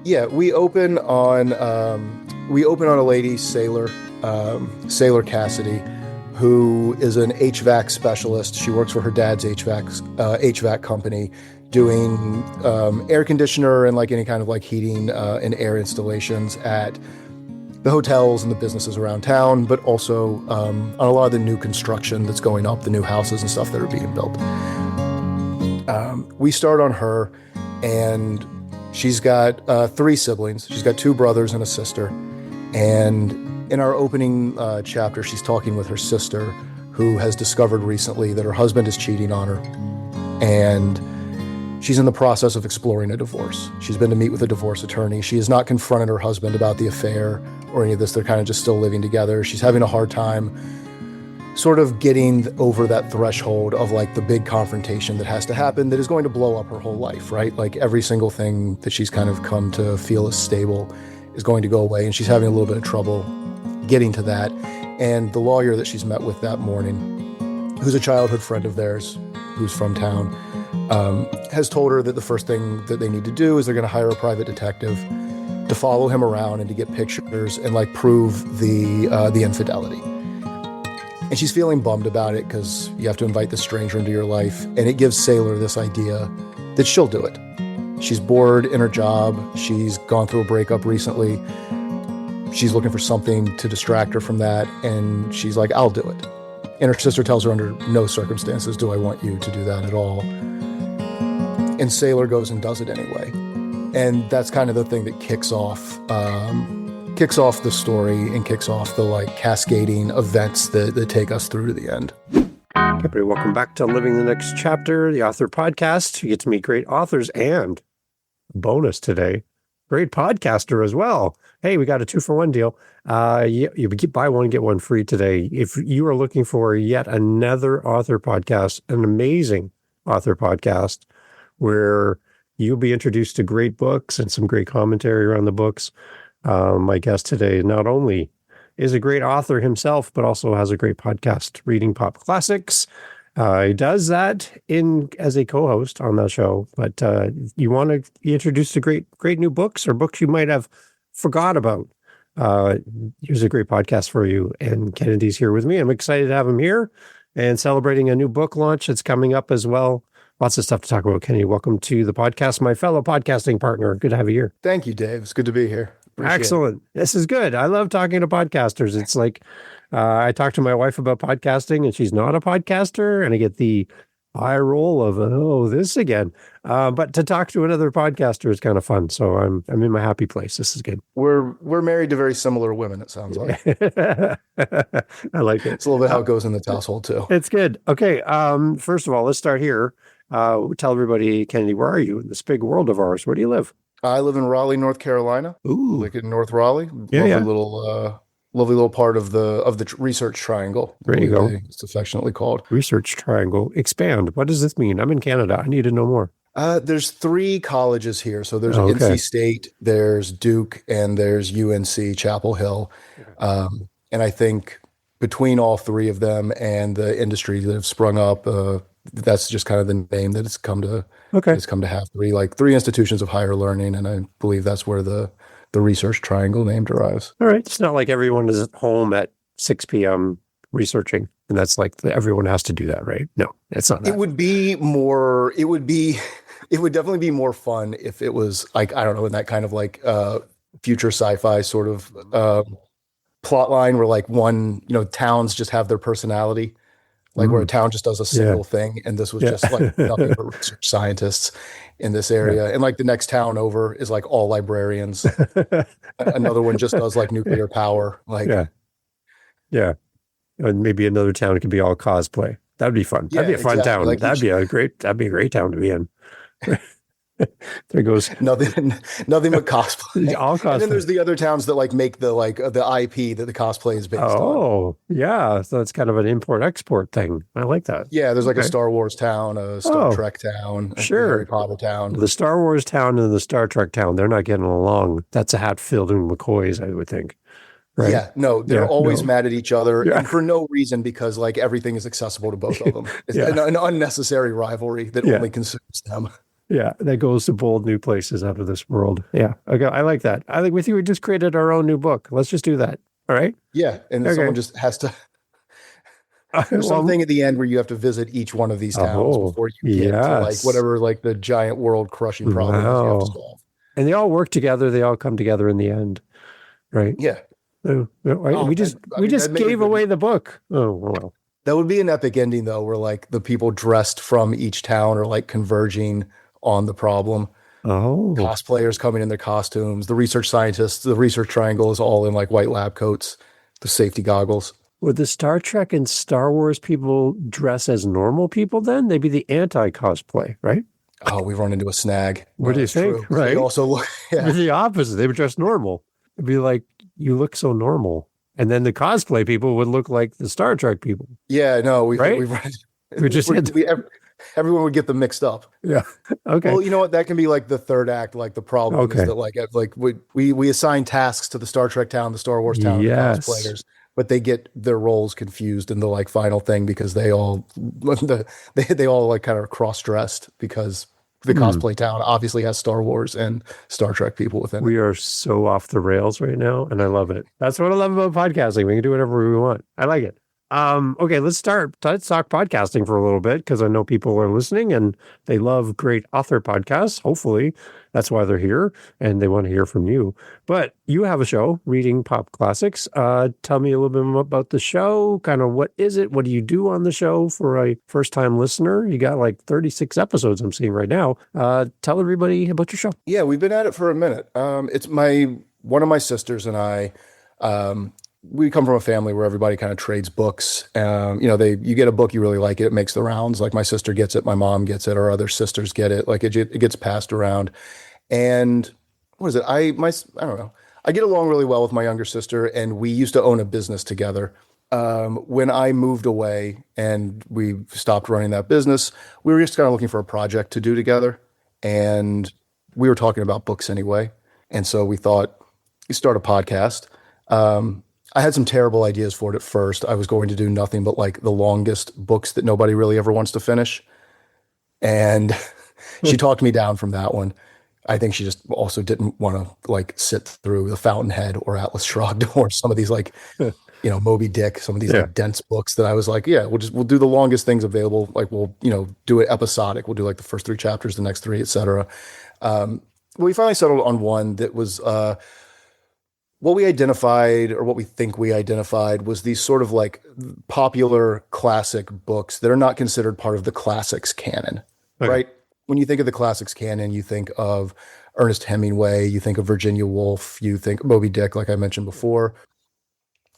Yeah, we open on a lady sailor, Sailor Cassidy, who is an HVAC specialist. She works for her dad's HVAC company, doing air conditioner and like any kind of like heating and air installations at the hotels and the businesses around town, but also on a lot of the new construction that's going up, the new houses and stuff that are being built. We start on her, and she's got three siblings. She's got two brothers and a sister. And in our opening chapter, she's talking with her sister, who has discovered recently that her husband is cheating on her. And she's in the process of exploring a divorce. She's been to meet with a divorce attorney. She has not confronted her husband about the affair or any of this. They're kind of just still living together. She's having a hard time sort of getting over that threshold of like the big confrontation that has to happen that is going to blow up her whole life, right? Like every single thing that she's kind of come to feel is stable is going to go away, and she's having a little bit of trouble getting to that. And the lawyer that she's met with that morning, who's a childhood friend of theirs, who's from town, has told her that the first thing that they need to do is they're going to hire a private detective to follow him around and to get pictures and like prove the infidelity. And she's feeling bummed about it because you have to invite this stranger into your life. And it gives Sailor this idea that she'll do it. She's bored in her job. She's gone through a breakup recently. She's looking for something to distract her from that. And she's like, I'll do it. And her sister tells her under no circumstances do I want you to do that at all. And Sailor goes and does it anyway. And that's kind of the thing that kicks off the story and kicks off the like cascading events that take us through to the end. Everybody, welcome back to Living the Next Chapter, the author podcast. You get to meet great authors and bonus today, great podcaster as well. Hey, we got a 2-for-1 deal. You buy one, get one free today. If you are looking for yet another author podcast, an amazing author podcast where you'll be introduced to great books and some great commentary around the books. My guest today not only is a great author himself, but also has a great podcast, Reading Pop Classics. He does that as a co-host on that show. But you want to be introduced to great new books or books you might have forgot about. Here's a great podcast for you. And Kennedy's here with me. I'm excited to have him here and celebrating a new book launch that's coming up as well. Lots of stuff to talk about. Kennedy, welcome to the podcast, my fellow podcasting partner. Good to have you here. Thank you, Dave. It's good to be here. Appreciate Excellent. it. This is good. I love talking to podcasters. It's like I talk to my wife about podcasting and she's not a podcaster, and I get the eye roll of, oh, this again. But to talk to another podcaster is kind of fun. So I'm in my happy place. This is good. We're married to very similar women, it sounds like. I like it. It's a little bit how it goes in this household too. It's good. Okay. First of all, let's start here. Tell everybody, Kennedy, where are you in this big world of ours? Where do you live? I live in Raleigh, North Carolina. Ooh, Like in North Raleigh. Yeah, Lovely little part of the Research Triangle. There you go. It's affectionately called. Research Triangle. Expand. What does this mean? I'm in Canada. I need to know more. There's 3 colleges here. So there's NC State, there's Duke, and there's UNC Chapel Hill. And I think between all 3 of them and the industries that have sprung up, that's just kind of the name that it's come to. Okay. It's come to have 3 institutions of higher learning, and I believe that's where the Research Triangle name derives. All right. It's not like everyone is at home at 6 p.m. researching, and that's like everyone has to do that, right? No, it's not that. It would definitely be more fun if it was like, I don't know, in that kind of like future sci-fi sort of plot line where like towns just have their personality. Like where a town just does a single thing, and this was just like nothing but research scientists in this area. And like the next town over is like all librarians. Another one just does like nuclear power. Like yeah. And maybe another town could be all cosplay. That'd be fun. That'd be a fun town. Like that'd be a great town to be in. There goes nothing but cosplay. All cosplay. And then there's the other towns that like make the IP that the cosplay is based on. Oh, yeah. So it's kind of an import-export thing. I like that. Yeah, there's like a Star Wars town, a Star Trek town, a Harry Potter town. The Star Wars town and the Star Trek town, they're not getting along. That's a Hatfield and McCoys, I would think. Right? Yeah, no, they're always mad at each other and for no reason, because like everything is accessible to both of them. It's an unnecessary rivalry that only consumes them. Yeah, that goes to bold new places out of this world. Yeah. Okay. I like that. I think with you, we just created our own new book. Let's just do that. All right. Yeah, and then someone Okay. just has to. There's Well, something at the end where you have to visit each one of these towns oh, before you get to like yes. whatever like the giant world crushing problem is you have to Wow. solve. And they all work together. They all come together in the end. Right. Yeah. Right. Oh, I We mean, that'd just make a gave good. away the book. Oh, well. That would be an epic ending though, where like the people dressed from each town are like converging on the problem. Oh, Cosplayers coming in their costumes, the research scientists, the research triangle is all in like white lab coats, the safety goggles. would the Star Trek and Star Wars people dress as normal people then? They'd be the anti-cosplay, right? Oh, we run into a snag. What No, do you that's think? true. They Right? also look, It'd be yeah, the opposite. They would dress normal. It'd be like, you look so normal. And then the cosplay people would look like the Star Trek people, yeah. No, right? we've run. We just had, Everyone would get them mixed up. yeah. Okay. Well, you know what? That can be like the third act. Like the problem is Okay. that like we assign tasks to the Star Trek town, the Star Wars town, and the Yes. cosplayers, but they get their roles confused in the like final thing because they all they all like kind of cross dressed because the Hmm. cosplay town obviously has Star Wars and Star Trek people within it. We are so off the rails right now, and I love it. That's what I love about podcasting. We can do whatever we want. I like it. Okay, let's start. Let's talk podcasting for a little bit because I know people are listening and they love great author podcasts. Hopefully, that's why they're here and they want to hear from you. But you have a show, Reading Pop Classics. Tell me a little bit more about the show. Kind of what is it? What do you do on the show for a first-time listener? You got like 36 episodes I'm seeing right now. Tell everybody about your show. Yeah, we've been at it for a minute. It's my one of my sisters and I. We come from a family where everybody kind of trades books. You get a book, you really like it, it makes the rounds. Like my sister gets it, my mom gets it, our other sisters get it. Like it gets passed around. And what is it? I don't know. I get along really well with my younger sister, and we used to own a business together. When I moved away and we stopped running that business, we were just kind of looking for a project to do together. And we were talking about books anyway. And so we thought, we start a podcast. I had some terrible ideas for it at first. I was going to do nothing but like the longest books that nobody really ever wants to finish. And she talked me down from that one. I think she just also didn't want to like sit through The Fountainhead or Atlas Shrugged or some of these like, Moby Dick, some of these Yeah. like dense books that I was like, yeah, we'll do the longest things available. Like we'll, do it episodic. We'll do like the first three chapters, the next three, etc. We finally settled on one that was, what we identified or what we think we identified was these sort of like popular classic books that are not considered part of the classics canon, Okay. right? When you think of the classics canon, you think of Ernest Hemingway, you think of Virginia Woolf, you think Moby Dick, like I mentioned before.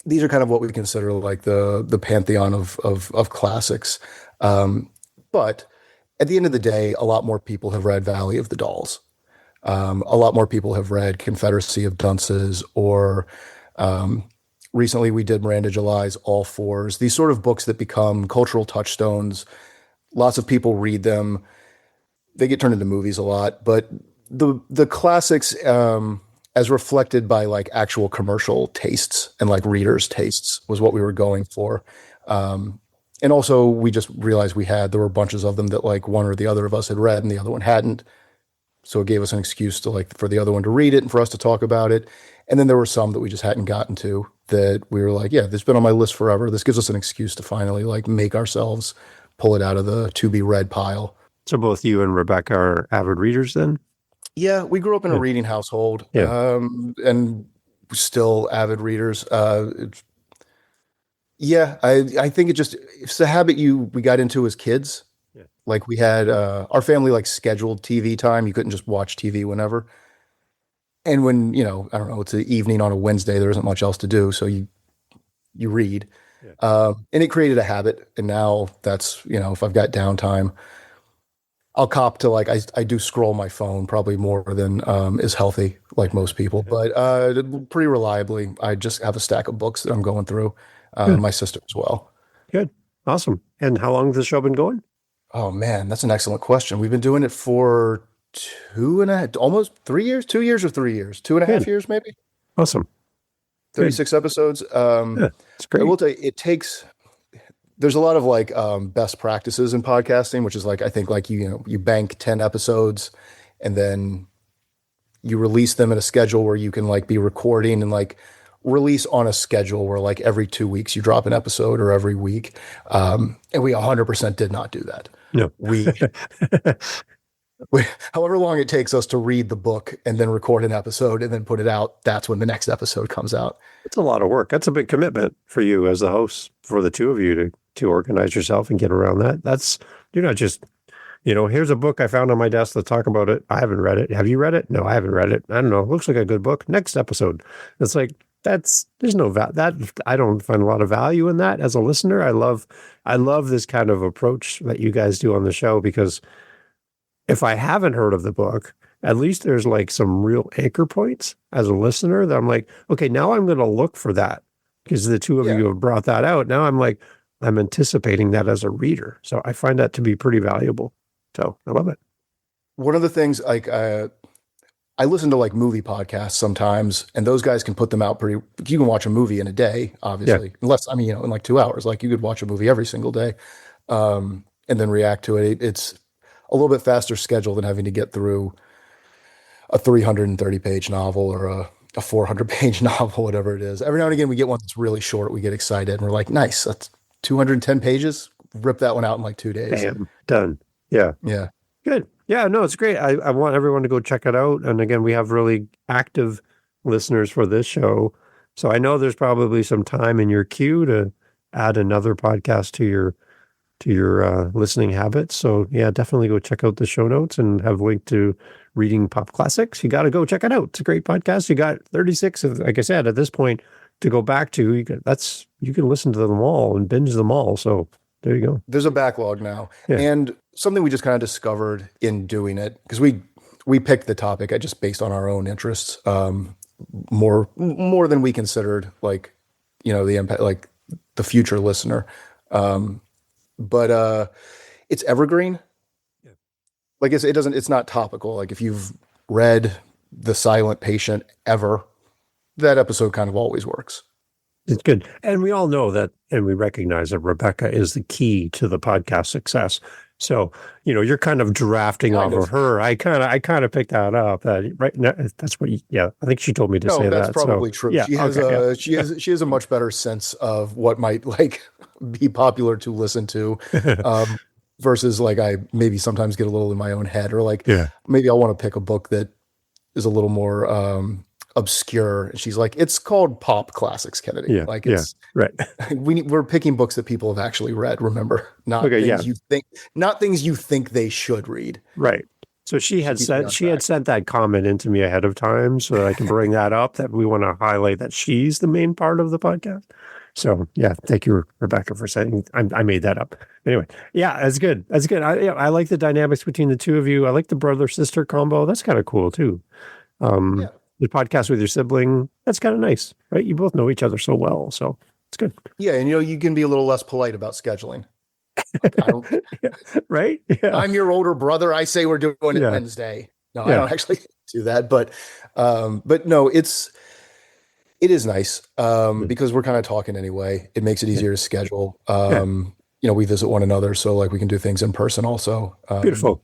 These are kind of what we consider like the pantheon of classics. But at the end of the day, a lot more people have read Valley of the Dolls. A lot more people have read Confederacy of Dunces, or recently we did Miranda July's All Fours. These sort of books that become cultural touchstones. Lots of people read them. They get turned into movies a lot, but the classics, as reflected by like actual commercial tastes and like readers' tastes, was what we were going for. And also, we just realized there were bunches of them that like one or the other of us had read and the other one hadn't. So it gave us an excuse to like for the other one to read it and for us to talk about it. And then there were some that we just hadn't gotten to that we were like, yeah, this has been on my list forever. This gives us an excuse to finally like make ourselves pull it out of the to be read pile. So both you and Rebecca are avid readers then? Yeah, we grew up in a Yeah. reading household, Yeah. and still avid readers. Yeah, I think it's a habit we got into as kids. Yeah. Like we had our family like scheduled TV time. You couldn't just watch TV whenever. And when, I don't know, it's the evening on a Wednesday, there isn't much else to do, so you read. Yeah. And it created a habit. And now that's, if I've got downtime, I'll cop to like I do scroll my phone probably more than is healthy, like most people, but pretty reliably. I just have a stack of books that I'm going through. Good. My sister as well. Good. Awesome. And how long has the show been going? Oh man, that's an excellent question. We've been doing it for 2.5, almost 3 years, 2 years or 3 years, 2.5 Good. years maybe. Awesome. 36 episodes. Yeah, it's I will great. tell you, it takes there's a lot of like best practices in podcasting, which is like I think like you bank 10 episodes and then you release them in a schedule where you can like be recording and like release on a schedule where like every 2 weeks you drop an episode or every week. And we 100% did not do that. No. However long it takes us to read the book and then record an episode and then put it out, that's when the next episode comes out. It's a lot of work. That's a big commitment for you as the host, for the two of you to organize yourself and get around that. You're not just, here's a book I found on my desk. Let's talk about it. I haven't read it. Have you read it? No, I haven't read it. I don't know. It looks like a good book. Next episode. It's like, there's no that I don't find a lot of value in that as a listener. I love this kind of approach that you guys do on the show, because if I haven't heard of the book, at least there's like some real anchor points as a listener that I'm like, okay, now I'm going to look for that because the two of you have brought that out. Now I'm anticipating that as a reader. So I find that to be pretty valuable. So I love it. One of the things like, I listen to like movie podcasts sometimes, and those guys can put them out you can watch a movie in a day, obviously, unless, in like 2 hours, like you could watch a movie every single day, and then react to it. It's a little bit faster schedule than having to get through a 330-page novel or a 400-page novel, whatever it is. Every now and again, we get one that's really short. We get excited and we're like, nice, that's 210 pages. Rip that one out in like 2 days. Bam, done. Yeah. Yeah. Good. Yeah, no, it's great. I want everyone to go check it out. And again, we have really active listeners for this show. So I know there's probably some time in your queue to add another podcast to your listening habits. So yeah, definitely go check out the show notes and have a link to Reading Pop Classics. You got to go check it out. It's a great podcast. You got 36 of, like I said, at this point to go back to. You can listen to them all and binge them all. So there you go. There's a backlog now. Yeah. And something we just kind of discovered in doing it, because we picked the topic just based on our own interests, more than we considered, like, the impact, like the future listener. But it's evergreen. Yeah. Like it's not topical. Like if you've read The Silent Patient ever, that episode kind of always works. It's good. And we all know that, and we recognize that Rebecca is the key to the podcast success. So, you're kind of drafting off of her. I kind of picked that up. Right now, that's what. I think she told me to say that. That's probably true. Yeah, she has a much better sense of what might like be popular to listen to, versus like I maybe sometimes get a little in my own head, or like maybe I want to pick a book that is a little more obscure. And she's like, it's called Pop Classics, Kennedy. Yeah, like it's right. We're picking books that people have actually read. Remember, not things you think they should read. Right. So she had sent that comment into me ahead of time, so that I can bring that up. That we want to highlight that she's the main part of the podcast. So yeah, thank you, Rebecca, for saying I made that up. Anyway, yeah, that's good. That's good. I like the dynamics between the two of you. I like the brother-sister combo. That's kind of cool too. The podcast with your sibling, that's kind of nice, right? You both know each other so well, so it's good. Yeah, and you can be a little less polite about scheduling. Like, right? Yeah. I'm your older brother. I say we're doing it Wednesday. No, I don't actually do that, but no, it is nice because we're kind of talking anyway. It makes it easier to schedule. We visit one another, so like we can do things in person also. Beautiful.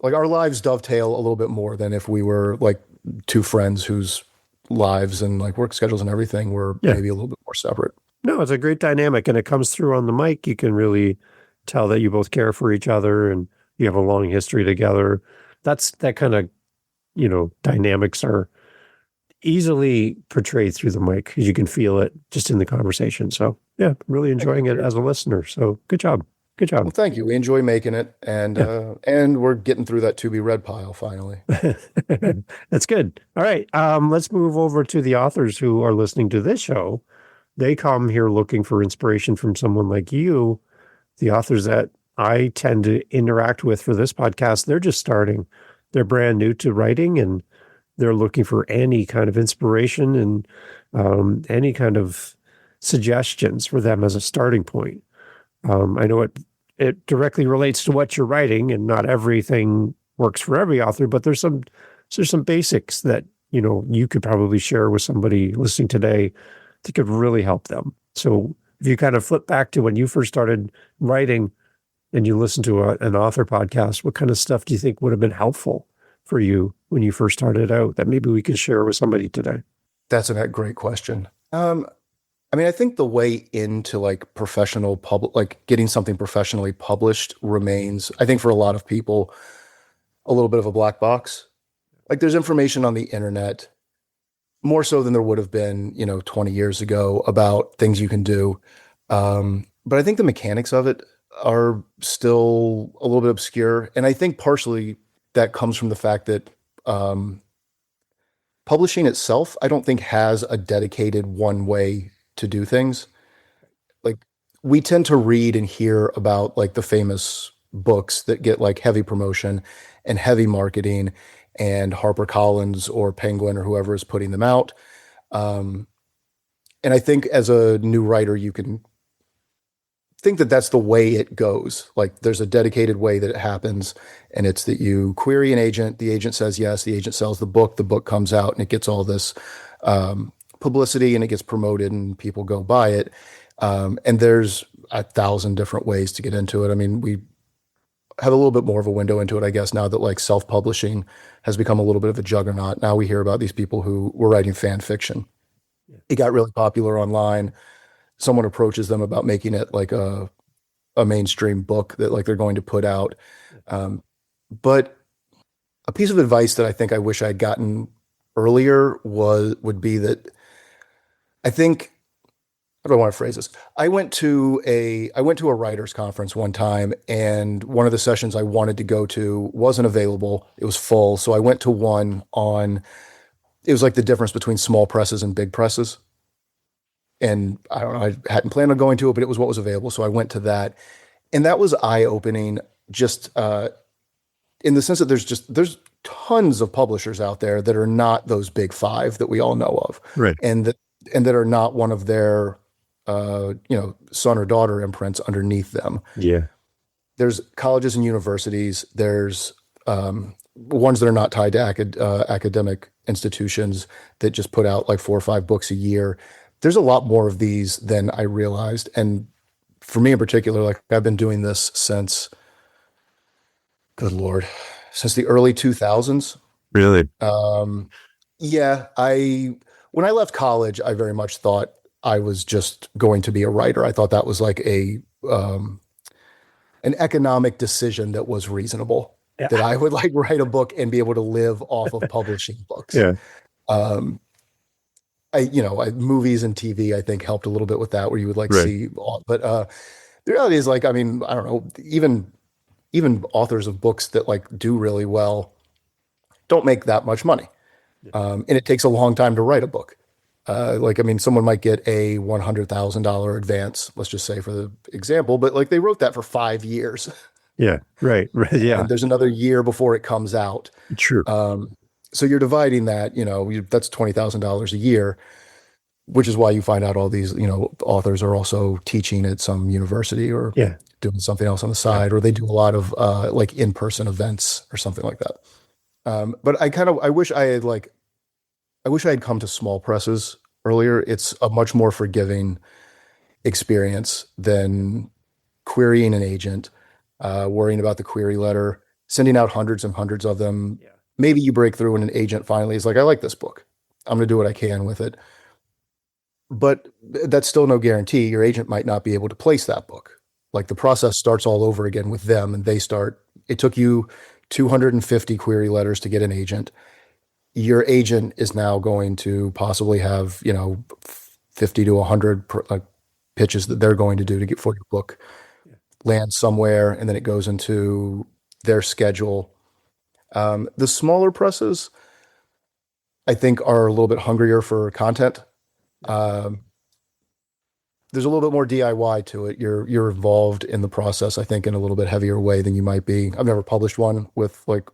Like our lives dovetail a little bit more than if we were like two friends whose lives and like work schedules and everything were maybe a little bit more separate. No, it's a great dynamic, and it comes through on the mic. You can really tell that you both care for each other and you have a long history together. That kind of, dynamics are easily portrayed through the mic because you can feel it just in the conversation. So yeah, really enjoying it as a listener. So good job. Good job. Well, thank you. We enjoy making it, and we're getting through that to be read pile finally. That's good. All right, let's move over to the authors who are listening to this show. They come here looking for inspiration from someone like you. The authors that I tend to interact with for this podcast, they're just starting. They're brand new to writing, and they're looking for any kind of inspiration and any kind of suggestions for them as a starting point. I know it directly relates to what you're writing, and not everything works for every author, but there's some basics that, you could probably share with somebody listening today that could really help them. So if you kind of flip back to when you first started writing and you listened to an author podcast, what kind of stuff do you think would have been helpful for you when you first started out that maybe we could share with somebody today? That's a great question. I mean, I think the way into like professional public, like getting something professionally published remains, I think for a lot of people, a little bit of a black box. Like there's information on the internet, more so than there would have been, 20 years ago about things you can do. But I think the mechanics of it are still a little bit obscure. And I think partially that comes from the fact that publishing itself, I don't think has a dedicated one way to do things. Like we tend to read and hear about like the famous books that get like heavy promotion and heavy marketing and HarperCollins or Penguin or whoever is putting them out. And I think as a new writer, you can think that that's the way it goes. Like there's a dedicated way that it happens. And it's that you query an agent, the agent says yes, the agent sells the book comes out and it gets all this publicity and it gets promoted and people go buy it. And there's 1,000 different ways to get into it. I mean, we have a little bit more of a window into it, I guess, now that like self-publishing has become a little bit of a juggernaut. Now we hear about these people who were writing fan fiction. Yeah. It got really popular online. Someone approaches them about making it like a mainstream book that like they're going to put out. But a piece of advice that I think I wish I'd gotten earlier would be that I think, how do I want to phrase this? I went to a writers conference one time, and one of the sessions I wanted to go to wasn't available. It was full. So I went to one it was like the difference between small presses and big presses. And I don't know, I hadn't planned on going to it, but it was what was available. So I went to that. And that was eye-opening, just in the sense that there's tons of publishers out there that are not those big five that we all know of. Right. And that are not one of their son or daughter imprints underneath them. Yeah. There's colleges and universities. There's ones that are not tied to academic institutions that just put out like 4 or 5 books a year. There's a lot more of these than I realized. And for me in particular, like I've been doing this since, good Lord, since the early 2000s. Really? Yeah. When I left college, I very much thought I was just going to be a writer. I thought that was like an economic decision that was reasonable, that I would like write a book and be able to live off of publishing books. Yeah. Movies and TV, I think helped a little bit with that, where you would like Right. see, but the reality is like, I mean, I don't know, even authors of books that like do really well don't make that much money. And it takes a long time to write a book. Someone might get a $100,000 advance, let's just say for the example, but like they wrote that for 5 years. Yeah. Right. Yeah. And there's another year before it comes out. True. So you're dividing that, that's $20,000 a year, which is why you find out all these, authors are also teaching at some university or doing something else on the side, or they do a lot of like in-person events or something like that. But I wish I had come to small presses earlier. It's a much more forgiving experience than querying an agent, worrying about the query letter, sending out hundreds and hundreds of them. Yeah. Maybe you break through and an agent finally is like, I like this book. I'm going to do what I can with it. But that's still no guarantee. Your agent might not be able to place that book. Like the process starts all over again with them, and it took you 250 query letters to get an agent. Your agent is now going to possibly have, 50 to 100 pitches that they're going to do to get for your book, land somewhere, and then it goes into their schedule. The smaller presses, I think, are a little bit hungrier for content. There's a little bit more DIY to it. You're involved in the process, I think, in a little bit heavier way than you might be. I've never published one with like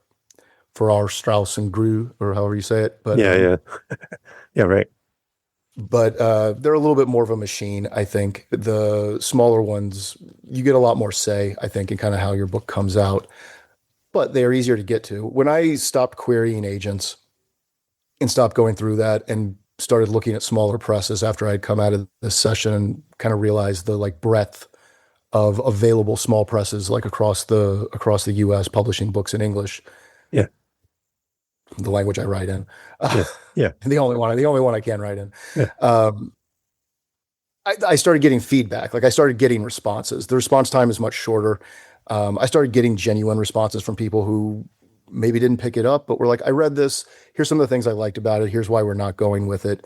Farrar, Straus and Grew, or however you say it. But yeah, right. But they're a little bit more of a machine, I think. The smaller ones, you get a lot more say, I think, in kind of how your book comes out. But they are easier to get to. When I stopped querying agents and stopped going through that and started looking at smaller presses after I'd come out of this session and kind of realized the like breadth of available small presses like across the US publishing books in English, Yeah. the language I write in. Yeah. Yeah. The only one I can write in. Yeah. Um, I started getting feedback. Like I started getting responses. The response time is much shorter. I started getting genuine responses from people who maybe didn't pick it up, but were like, I read this. Here's some of the things I liked about it. Here's why we're not going with it.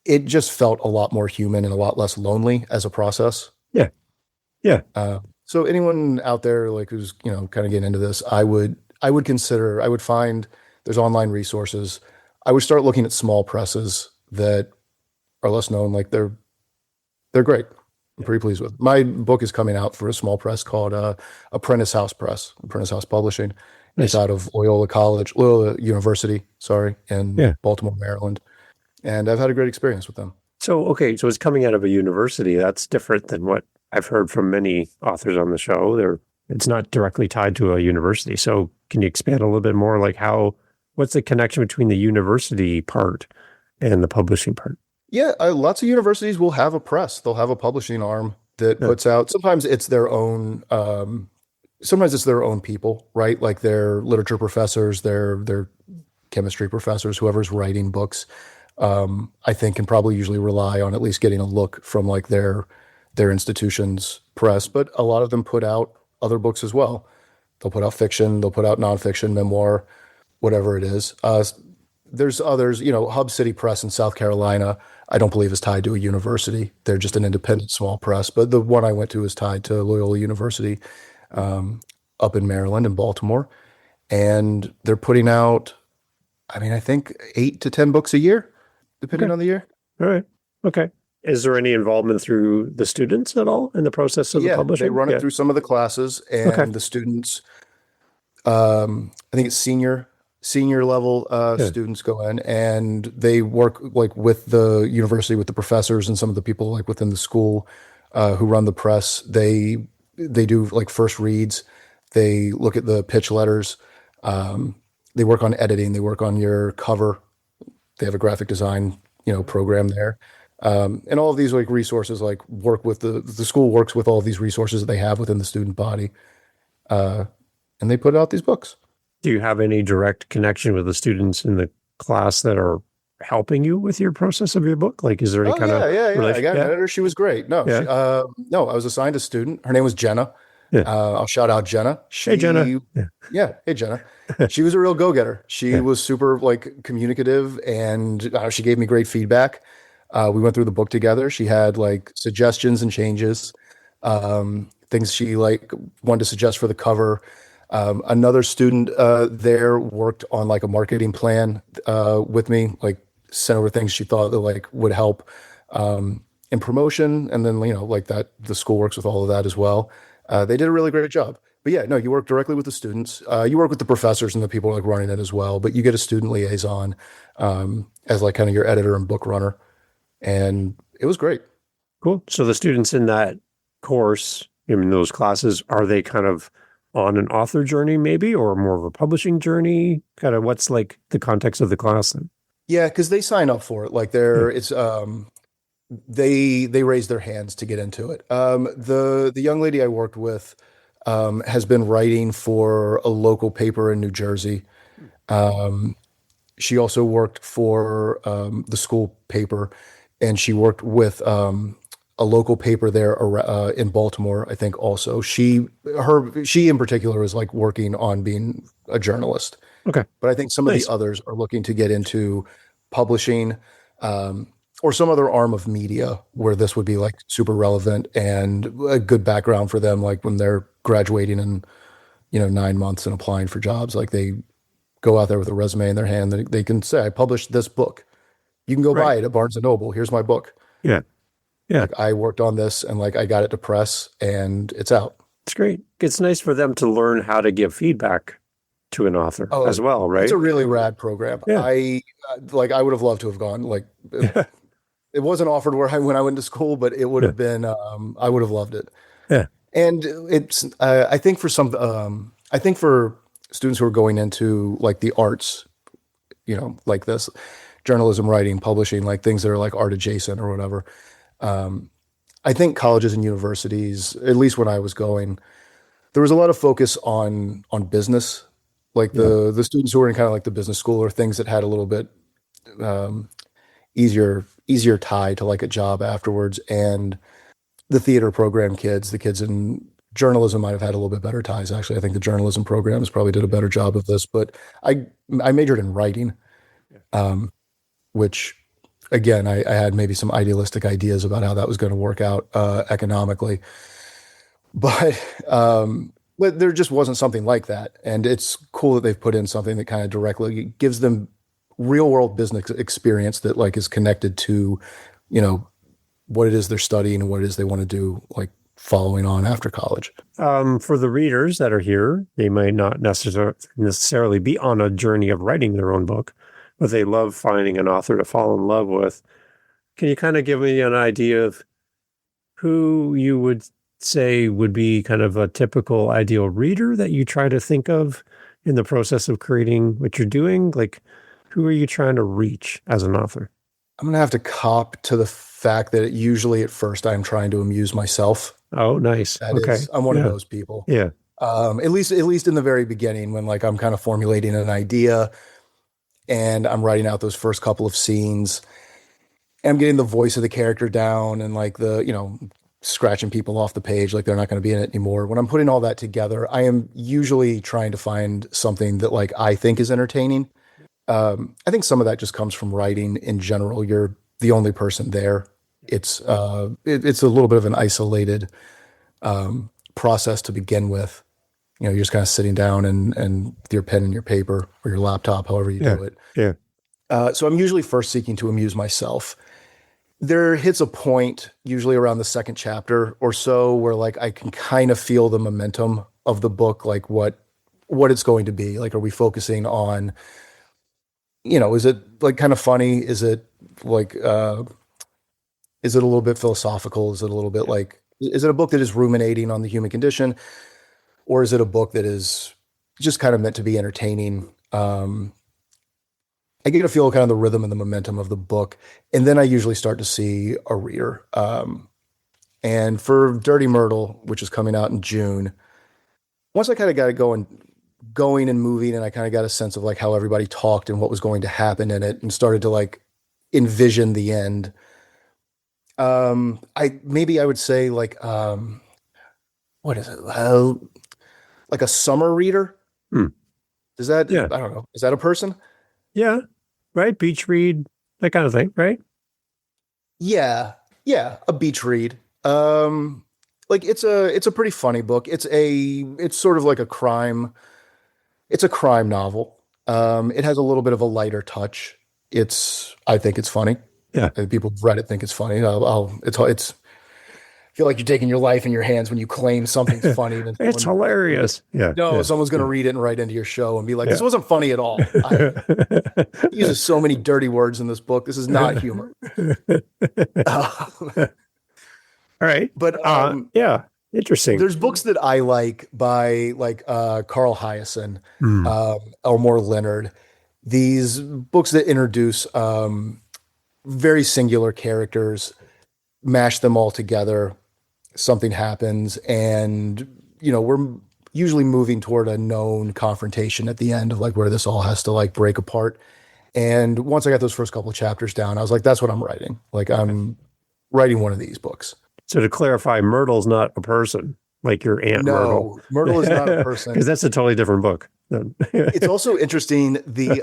It just felt a lot more human and a lot less lonely as a process. Yeah. Yeah. So anyone out there like who's, kind of getting into this, I would find there's online resources. I would start looking at small presses that are less known. Like they're great. I'm pretty pleased with. My book is coming out for a small press called Apprentice House Publishing. Nice. It's out of Loyola University, in Baltimore, Maryland. And I've had a great experience with them. So, okay, so it's coming out of a university. That's different than what I've heard from many authors on the show. It's not directly tied to a university. So can you expand a little bit more, like what's the connection between the university part and the publishing part? Yeah, lots of universities will have a press. They'll have a publishing arm that puts out. Sometimes it's their own. Sometimes it's their own people, right? Like their literature professors, their chemistry professors, whoever's writing books. I think can probably usually rely on at least getting a look from like their institution's press. But a lot of them put out other books as well. They'll put out fiction. They'll put out nonfiction, memoir, whatever it is. There's others, Hub City Press in South Carolina, I don't believe is tied to a university. They're just an independent small press. But the one I went to is tied to Loyola University up in Maryland and Baltimore. And they're putting out, I think 8 to 10 books a year, depending on the year. All right. Okay. Is there any involvement through the students at all in the process of the publishing? They run it through some of the classes, and the students, I think it's senior level students go in, and they work like with the university, with the professors and some of the people like within the school who run the press. They do like first reads. They look at the pitch letters. They work on editing. They work on your cover. They have a graphic design, program there. And all of these like resources like work with the school works with all of these resources that they have within the student body. And they put out these books. Do you have any direct connection with the students in the class that are helping you with your process of your book? Like, is there any kind of I got an editor. She was great. No, I was assigned a student. Her name was Jenna. Yeah. I'll shout out Jenna. Hey, Jenna. Hey, Jenna. She was a real go-getter. She was super like communicative, and she gave me great feedback. We went through the book together. She had like suggestions and changes, things she like wanted to suggest for the cover. Another student there worked on like a marketing plan with me, like sent over things she thought that like would help in promotion. And then, like that, the school works with all of that as well. They did a really great job. But yeah, no, you work directly with the students. You work with the professors and the people like running it as well. But you get a student liaison as like kind of your editor and book runner. And it was great. Cool. So the students in that course, in those classes, are they kind of on an author journey maybe, or more of a publishing journey? Kind of what's like the context of the class then? Yeah, because they sign up for it. Like it's they raise their hands to get into it. The young lady I worked with has been writing for a local paper in New Jersey. She also worked for the school paper, and she worked with a local paper there in Baltimore, I think also. She in particular is like working on being a journalist. Okay. But I think some of the others are looking to get into publishing or some other arm of media where this would be like super relevant and a good background for them, like when they're graduating in 9 months and applying for jobs. Like they go out there with a resume in their hand, they can say, I published this book. You can go buy it at Barnes and Noble. Here's my book. Yeah. Yeah. Like I worked on this and like I got it to press and it's out. It's great. It's nice for them to learn how to give feedback to an author as well, right? It's a really rad program. Yeah. I would have loved to have gone. Like it wasn't offered when I went to school, but it would have been, I would have loved it. Yeah. And it's, I think for students who are going into like the arts, like this, journalism, writing, publishing, like things that are like art adjacent or whatever. I think colleges and universities, at least when I was going, there was a lot of focus on business. Like Yeah. the students who were in kind of like the business school or things that had a little bit um, easier tie to like a job afterwards. And the theater program kids, the kids in journalism might have had a little bit better ties. Actually, I think the journalism programs probably did a better job of this. But I majored in writing, um, which again I had maybe some idealistic ideas about how that was going to work out economically, but but there just wasn't something like that. And it's cool that they've put in something that kind of directly gives them real world business experience that like is connected to, you know, what it is they're studying and what it is they want to do, like following on after college. For the readers that are here, they might not necessarily be on a journey of writing their own book, but they love finding an author to fall in love with. Can you kind of give me an idea of who you would say would be kind of a typical ideal reader that you try to think of in the process of creating what you're doing? Like, who are you trying to reach as an author? I'm gonna have to cop to the fact that usually at first I'm trying to amuse myself. Oh, nice. That Okay. is, I'm one of Yeah. those people. Yeah. At least in the very beginning, when like I'm kind of formulating an idea and I'm writing out those first couple of scenes, and I'm getting the voice of the character down and like the, you know, scratching people off the page like they're not going to be in it anymore. When I'm putting all that together, I am usually trying to find something that like I think is entertaining. I think some of that just comes from writing in general. You're the only person there. It's a little bit of an isolated process to begin with. You know, you're just kind of sitting down and with your pen and your paper or your laptop, however you Yeah. do it. Yeah. So I'm usually first seeking to amuse myself. There hits a point, usually around the second chapter or so, where like I can kind of feel the momentum of the book, like what it's going to be. Like, are we focusing on, you know, is it like kind of funny? Is it like is it a little bit philosophical? Is it a little bit like, is it a book that is ruminating on the human condition? Or is it a book that is just kind of meant to be entertaining? I get to feel kind of the rhythm and the momentum of the book. And then I usually start to see a reader. And for Dirty Myrtle, which is coming out in June, once I kind of got it going and moving, and I kind of got a sense of like how everybody talked and what was going to happen in it and started to like envision the end. I would say like, what is it? Like a summer reader. Hmm. Is that, Yeah. I don't know. Is that a person? Yeah. Right. Beach read, that kind of thing. Right. Yeah. Yeah. A beach read. Like it's a pretty funny book. It's sort of like it's a crime novel. It has a little bit of a lighter touch. I think it's funny. Yeah. People who've read it think it's funny. It's feel like you're taking your life in your hands when you claim something's funny. And It's hilarious. Yeah. No, Yeah. someone's going to read it and write into your show and be like, Yeah. this wasn't funny at all. He uses so many dirty words in this book. This is not humor. All right. But yeah. Interesting. there's books that I like by like Carl Hyacin, Hmm. Elmore Leonard. These books that introduce very singular characters, mash them all together, something happens, and you know we're usually moving toward a known confrontation at the end of like where this all has to like break apart. And once I got those first couple of chapters down, I was like, that's what I'm writing. Like I'm writing one of these books. So to clarify, Myrtle's not a person like your Aunt Myrtle. No, Myrtle is not a person. Because that's a totally different book. It's also interesting the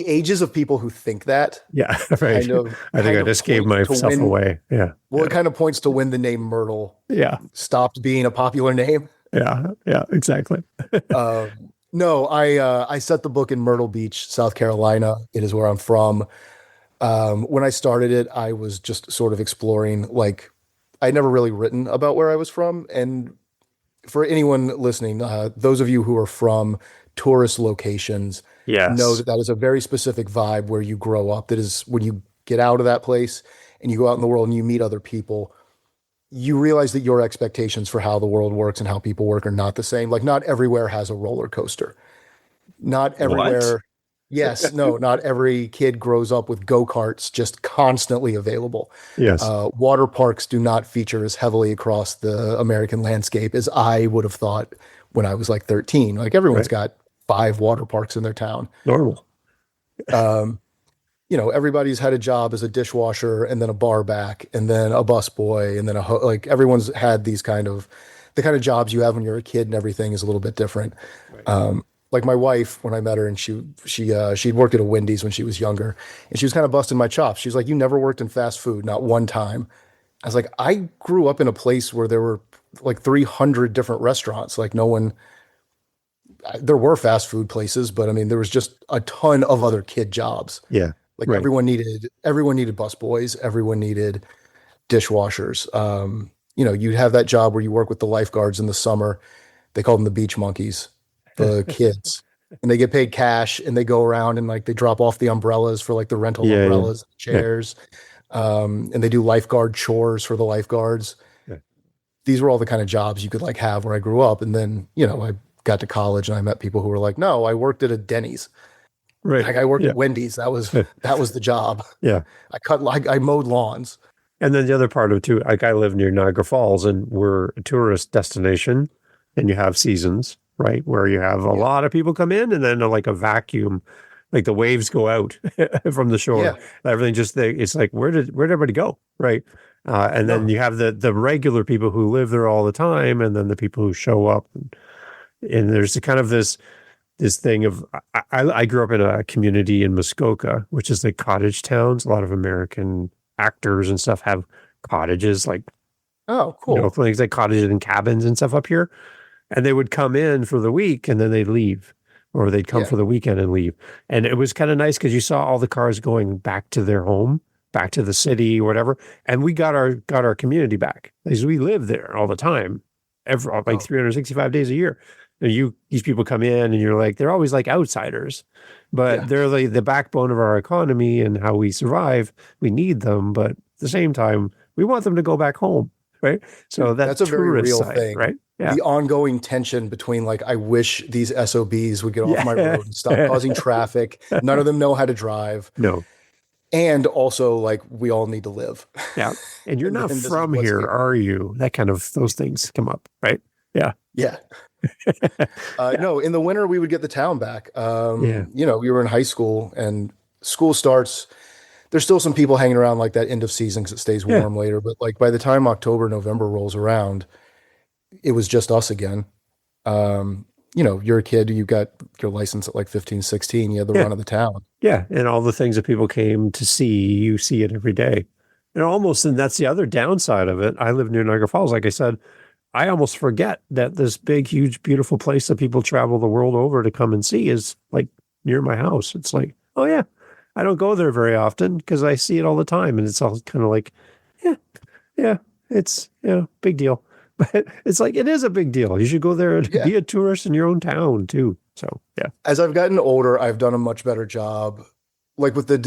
ages of people who think that. Yeah, right. Kind of, I think I kind of just gave point to myself when- away. Yeah. Well, it kind of points to when the name Myrtle Yeah. stopped being a popular name. Yeah. Yeah. Exactly. No, I set the book in Myrtle Beach, South Carolina. It is where I'm from. When I started it, I was just sort of exploring, like, I'd never really written about where I was from. And for anyone listening, those of you who are from tourist locations Yes. know that is a very specific vibe where you grow up. That is when you get out of that place and you go out in the world and you meet other people, you realize that your expectations for how the world works and how people work are not the same. Like not everywhere has a roller coaster. Not everywhere. Yes, no, not every kid grows up with go-karts just constantly available. Yes. Water parks do not feature as heavily across the American landscape as I would have thought when I was like 13. Like everyone's Right. got 5 water parks in their town. Normal. Everybody's had a job as a dishwasher and then a bar back and then a busboy and then like everyone's had the kind of jobs you have when you're a kid and everything is a little bit different. Right. Like my wife, when I met her and she'd worked at a Wendy's when she was younger and she was kind of busting my chops. She was like, "You never worked in fast food, not one time." I was like, "I grew up in a place where there were like 300 different restaurants. Like there were fast food places, but I mean, there was just a ton of other kid jobs. Yeah. Like Right. everyone needed busboys, everyone needed dishwashers. You'd have that job where you work with the lifeguards in the summer. They call them the beach monkeys, the kids, and they get paid cash and they go around and like they drop off the umbrellas for like the rental Yeah. Yeah. umbrellas, Yeah. chairs, and they do lifeguard chores for the lifeguards. Yeah. These were all the kind of jobs you could like have where I grew up. And then, I got to college and I met people who were like, "No, I worked at a Denny's. Right. Like I worked Yeah. at Wendy's. That was the job. Yeah. I mowed lawns." And then the other part of it too, like I live near Niagara Falls and we're a tourist destination and you have seasons, right? Where you have a lot of people come in and then like a vacuum, like the waves go out from the shore. Yeah. Everything it's like, where did everybody go? Right. And then you have the regular people who live there all the time. And then the people who show up and there's kind of this thing of, I grew up in a community in Muskoka, which is like cottage towns. A lot of American actors and stuff have cottages, like, Oh, cool. things like cottages and cabins and stuff up here. And they would come in for the week and then they'd leave, or they'd come Yeah. for the weekend and leave. And it was kind of nice because you saw all the cars going back to their home, back to the city or whatever. And we got our community back because we live there all the time, like 365 days a year. And these people come in and you're like, they're always like outsiders, but Yeah. they're like the backbone of our economy and how we survive. We need them, but at the same time, we want them to go back home, right? So That's a very tourist real side, thing. right? Yeah. The ongoing tension between like, I wish these SOBs would get off my road and stop causing traffic. None of them know how to drive. No. And also like, we all need to live. Yeah. And you're not And this is from what's here, here. are you? That kind of, those things come up, right? Yeah. Yeah. No, in the winter we would get the town back. Yeah. We were in high school and school starts. There's still some people hanging around like that end of season because it stays Yeah. warm later. But like by the time October, November rolls around, it was just us again. You're a kid, you got your license at like 15, 16, you had the Yeah. run of the town. Yeah. And all the things that people came to see, you see it every day. And that's the other downside of it. I live near Niagara Falls. Like I said, I almost forget that this big, huge, beautiful place that people travel the world over to come and see is like near my house. It's like, oh yeah, I don't go there very often because I see it all the time. And it's all kind of like, yeah, it's, big deal. But it's like, it is a big deal. You should go there and Yeah. be a tourist in your own town too. So, yeah. As I've gotten older, I've done a much better job, like with the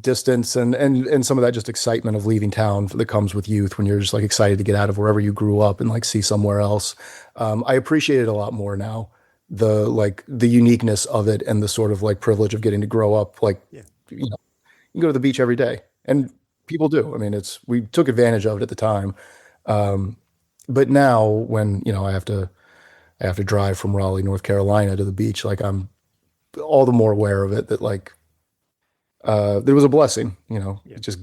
distance and some of that just excitement of leaving town that comes with youth when you're just like excited to get out of wherever you grew up and like see somewhere else. I appreciate it a lot more now. The uniqueness of it and the sort of like privilege of getting to grow up. Like, you go to the beach every day, and people do. I mean, we took advantage of it at the time. But now when, I have to drive from Raleigh, North Carolina to the beach, like I'm all the more aware of it that like, there was a blessing, just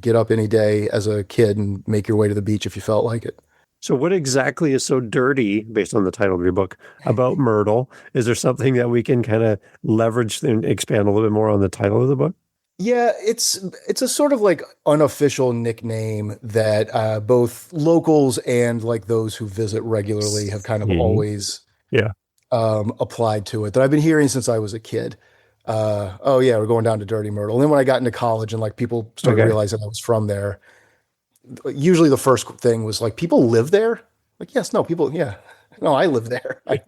get up any day as a kid and make your way to the beach if you felt like it. So what exactly is so dirty, based on the title of your book, about Myrtle? Is there something that we can kind of leverage and expand a little bit more on the title of the book? Yeah, it's a sort of like unofficial nickname that both locals and like those who visit regularly have kind of always applied to it, that I've been hearing since I was a kid. Oh yeah, we're going down to Dirty Myrtle. And then when I got into college and like people started realizing I was from there, usually the first thing was like, people live there? Like, yes, no, people, yeah. No, I live there. I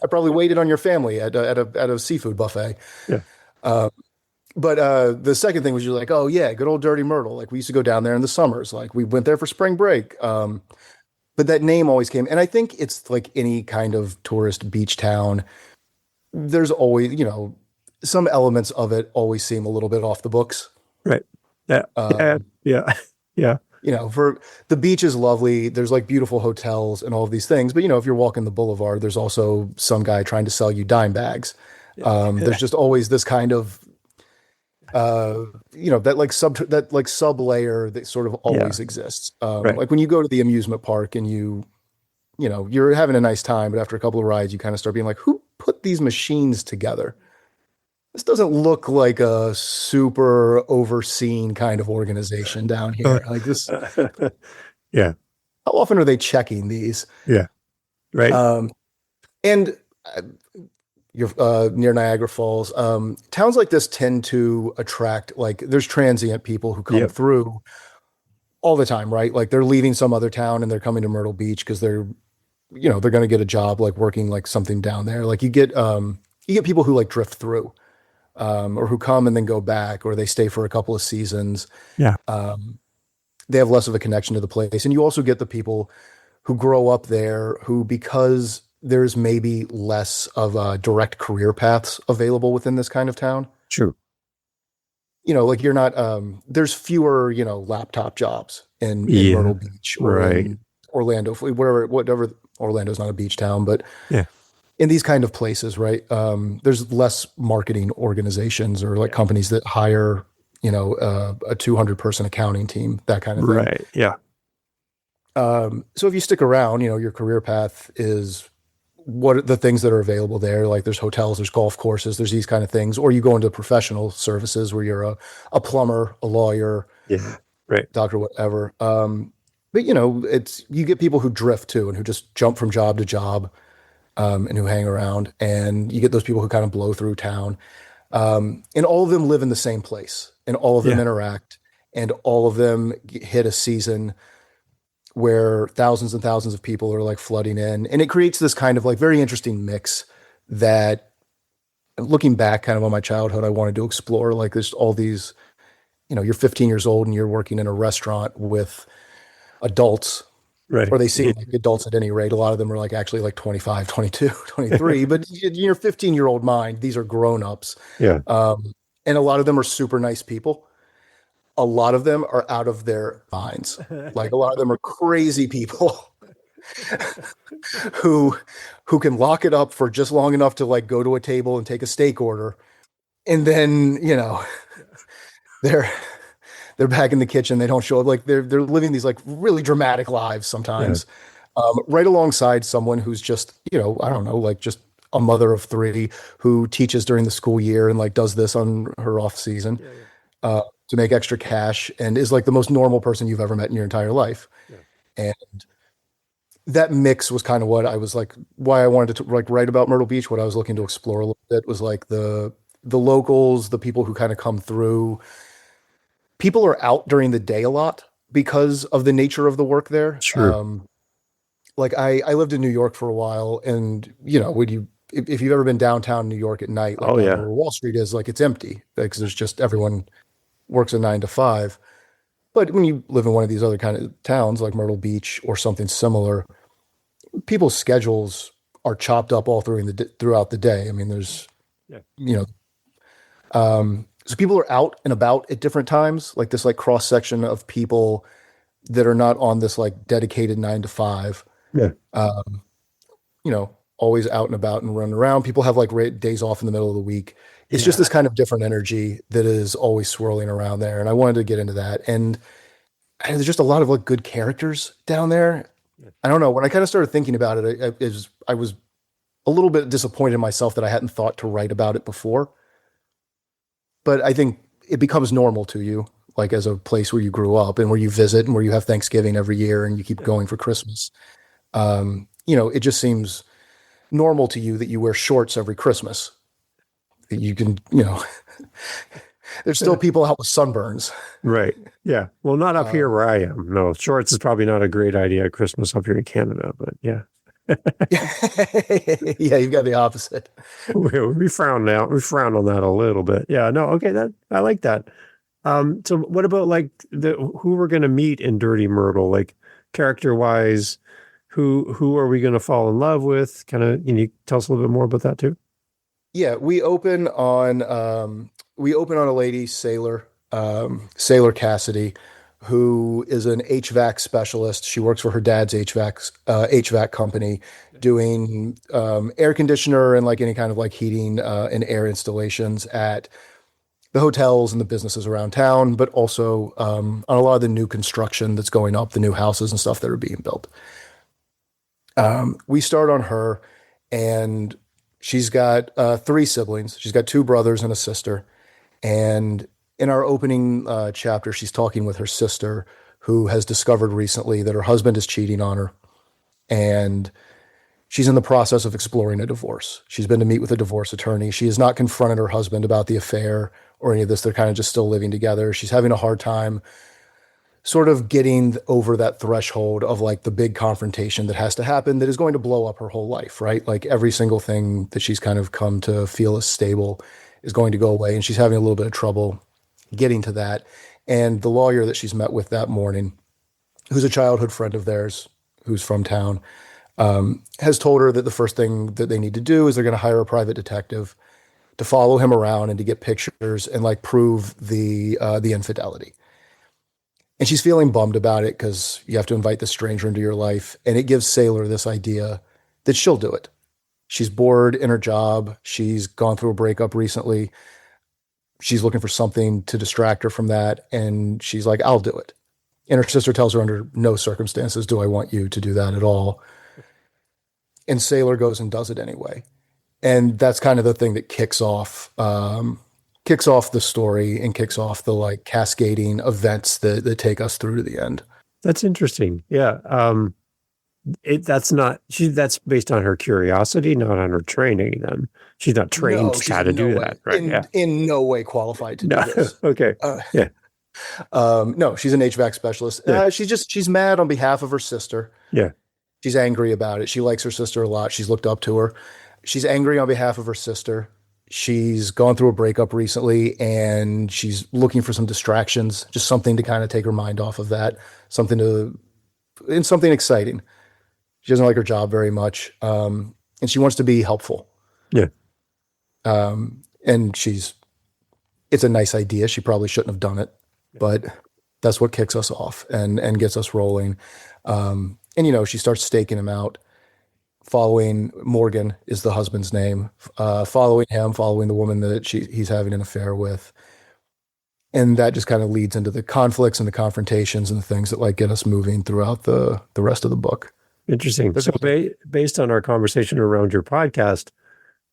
probably waited on your family at a seafood buffet. Yeah. But the second thing was you're like, oh yeah, good old Dirty Myrtle. Like we used to go down there in the summers. Like we went there for spring break. But that name always came. And I think it's like any kind of tourist beach town. There's always, some elements of it always seem a little bit off the books. Right. Yeah. Yeah. Um, Yeah. Yeah. for the beach is lovely. There's like beautiful hotels and all of these things. But if you're walking the boulevard, there's also some guy trying to sell you dime bags. There's just always this kind of, that like sub layer that sort of always exists. Right. Like when you go to the amusement park and you're having a nice time, but after a couple of rides, you kind of start being like, who put these machines together? This doesn't look like a super overseen kind of organization down here. Like this, Yeah. how often are they checking these? Yeah. Right. And you're near Niagara Falls. Towns like this tend to attract, like, there's transient people who come through all the time, right? Like they're leaving some other town and they're coming to Myrtle Beach because they're going to get a job, like working like something down there. Like you get people who like drift through, or who come and then go back, or they stay for a couple of seasons. Yeah. They have less of a connection to the place. And you also get the people who grow up there who, because there's maybe less of direct career paths available within this kind of town. True. Like you're not, there's fewer, laptop jobs in Myrtle Beach or in Orlando, whatever. Orlando's not a beach town, but in these kind of places, right? There's less marketing organizations or like companies that hire, a 200 person accounting team, that kind of thing. Right. Yeah. So if you stick around, your career path is what are the things that are available there. Like there's hotels, there's golf courses, there's these kind of things, or you go into professional services where you're a plumber, a lawyer, right, doctor, whatever. But you get people who drift too, and who just jump from job to job, and who hang around, and you get those people who kind of blow through town. And all of them live in the same place, and all of them interact, and all of them hit a season where thousands and thousands of people are like flooding in. And it creates this kind of like very interesting mix that, looking back kind of on my childhood, I wanted to explore. Like there's all these, you're 15 years old and you're working in a restaurant with adults, right? Or they seem like adults at any rate. A lot of them are like actually like 25, 22, 23, but in your 15-year-old mind, these are grown-ups. Yeah. And a lot of them are super nice people. A lot of them are out of their minds. Like a lot of them are crazy people who can lock it up for just long enough to like go to a table and take a steak order. And then, they're back in the kitchen. They don't show up. Like they're living these like really dramatic lives sometimes, right alongside someone who's just, I don't know, like just a mother of 3 who teaches during the school year and like does this on her off season. To make extra cash, and is like the most normal person you've ever met in your entire life. And that mix was kind of what I was like, why I wanted to like write about Myrtle Beach. What I was looking to explore a little bit was like the locals, the people who kind of come through. People are out during the day a lot because of the nature of the work there. Sure. Like I lived in New York for a while, and if you've ever been downtown New York at night, like where Wall Street is, like it's empty because there's just everyone works a 9 to 5. But when you live in one of these other kind of towns like Myrtle Beach or something similar, people's schedules are chopped up all throughout the day. I mean, there's, so people are out and about at different times, like this like cross section of people that are not on this like dedicated 9 to 5. Always out and about and running around. People have like days off in the middle of the week. It's just this kind of different energy that is always swirling around there. And I wanted to get into that. And there's just a lot of like good characters down there. I don't know. When I kind of started thinking about it, I was a little bit disappointed in myself that I hadn't thought to write about it before. But I think it becomes normal to you, like as a place where you grew up and where you visit and where you have Thanksgiving every year and you keep going for Christmas. It just seems normal to you that you wear shorts every Christmas. You can, there's still people out with sunburns. Right. Yeah. Well, not up here where I am. No, shorts is probably not a great idea at Christmas up here in Canada, but yeah. Yeah, you've got the opposite. We frown now. We frown on that a little bit. Yeah. No. Okay. I like that. So what about like who we're going to meet in Dirty Myrtle, like character wise? Who are we going to fall in love with? Kind of, tell us a little bit more about that too. Yeah, we open on a lady sailor, Sailor Cassidy, who is an HVAC specialist. She works for her dad's HVAC company, doing air conditioner and like any kind of like heating and air installations at the hotels and the businesses around town, but also on a lot of the new construction that's going up, the new houses and stuff that are being built. We start on her, and she's got three siblings. She's got two brothers and a sister. And in our opening chapter, she's talking with her sister, who has discovered recently that her husband is cheating on her. And she's in the process of exploring a divorce. She's been to meet with a divorce attorney. She has not confronted her husband about the affair or any of this. They're kind of just still living together. She's having a hard time sort of getting over that threshold of like the big confrontation that has to happen that is going to blow up her whole life, right? Like every single thing that she's kind of come to feel as stable is going to go away. And she's having a little bit of trouble getting to that. And the lawyer that she's met with that morning, who's a childhood friend of theirs, who's from town, has told her that the first thing that they need to do is they're going to hire a private detective to follow him around and to get pictures and like prove the infidelity. And she's feeling bummed about it because you have to invite this stranger into your life. And it gives Sailor this idea that she'll do it. She's bored in her job. She's gone through a breakup recently. She's looking for something to distract her from that. And she's like, I'll do it. And her sister tells her under no circumstances do I want you to do that at all. And Sailor goes and does it anyway. And that's kind of the thing that kicks off the story and kicks off the like cascading events that take us through to the end. That's interesting. Yeah. That's based on her curiosity, not on her training then. She's not trained No, she's how to in no do way, that, right? in no way qualified to do this. Okay. Yeah. No, she's an HVAC specialist. Yeah. She's mad on behalf of her sister. Yeah. She's angry about it. She likes her sister a lot. She's looked up to her. She's angry on behalf of her sister. She's gone through a breakup recently and she's looking for some distractions, just something to kind of take her mind off of that, something exciting. She doesn't like her job very much. And she wants to be helpful. Yeah. And it's a nice idea. She probably shouldn't have done it, but that's what kicks us off and gets us rolling. And she starts staking him out. Following Morgan is the husband's name, following the woman that he's having an affair with. And that just kind of leads into the conflicts and the confrontations and the things that like get us moving throughout the rest of the book. Interesting. So based on our conversation around your podcast,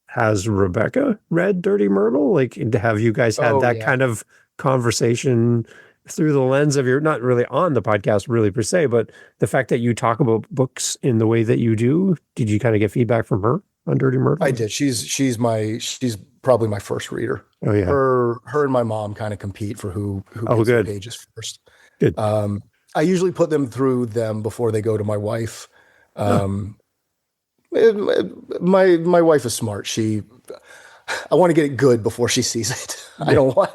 has Rebecca read Dirty Myrtle? Like, have you guys had that kind of conversation through the lens of not really on the podcast really per se, but the fact that you talk about books in the way that you do? Did you kind of get feedback from her on Dirty Myrtle? I did. She's probably my first reader. Oh yeah. Her and my mom kind of compete for who gets the pages first. Good. I usually put them through them before they go to my wife. My wife is smart. I want to get it good before she sees it. I don't want